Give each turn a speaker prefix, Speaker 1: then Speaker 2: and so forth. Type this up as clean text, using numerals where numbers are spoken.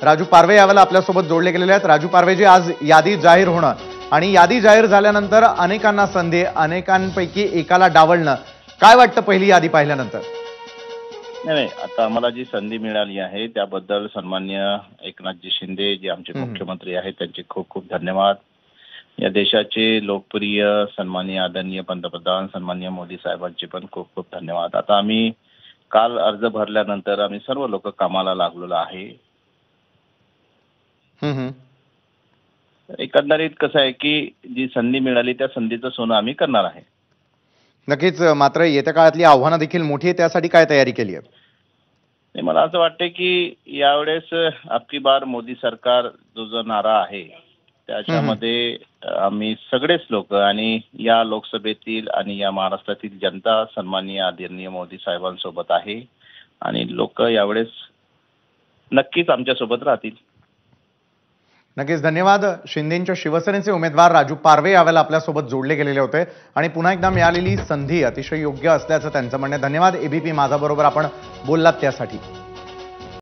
Speaker 1: राजू पारवे यावेळेला आपल्यासोबत जोडले गेलेले आहेत। राजू पारवेजी, आज यादी जाहीर होणं आणि यादी जाहीर झाल्यानंतर अनेकांना संधी, अनेकांपैकी एकाला डावलणं, काय वाटतं पहिली यादी पाहिल्यानंतर?
Speaker 2: नाही, आता आम्हाला जी संधी मिळाली आहे त्याबद्दल सन्माननीय एकनाथजी शिंदे जे आमचे मुख्यमंत्री आहेत त्यांचे खूप खूप धन्यवाद। या देशाचे लोकप्रिय सन्माननीय आदरणीय पंतप्रधान सन्माननीय मोदी साहेबांचे पण खूप खूप धन्यवाद। आता आम्ही काल अर्ज भरल्यानंतर आम्ही सर्व लोक कामाला लागलेलो आहे। एकंदरीत कसं आहे की जी संधी मिळाली त्या संधीचं सोनं आम्ही करणार आहे।
Speaker 1: नक्कीच, मात्र येत्या काळातली आव्हानं देखील मोठी आहे, त्यासाठी काय तयारी केली आहे?
Speaker 2: मला असं वाटतं की यावेळेस अबकी बार मोदी सरकार जो नारा आहे त्याच्यामध्ये आम्ही सगळेच लोक आणि या लोकसभेतील आणि या महाराष्ट्रातील जनता सन्माननीय आदरणीय मोदी साहेबांसोबत आहे आणि लोक यावेळेस नक्कीच आमच्यासोबत राहतील।
Speaker 1: नक्कीच, धन्यवाद। शिंदेंच्या शिवसेनेचे उमेदवार राजू पारवे यावेळेला आपल्यासोबत जोडले गेलेले होते आणि पुन्हा एकदा मिळालेली संधी अतिशय योग्य असल्याचं त्यांचं म्हणणं आहे। धन्यवाद एबीपी माझा बरोबर आपण बोललात त्यासाठी।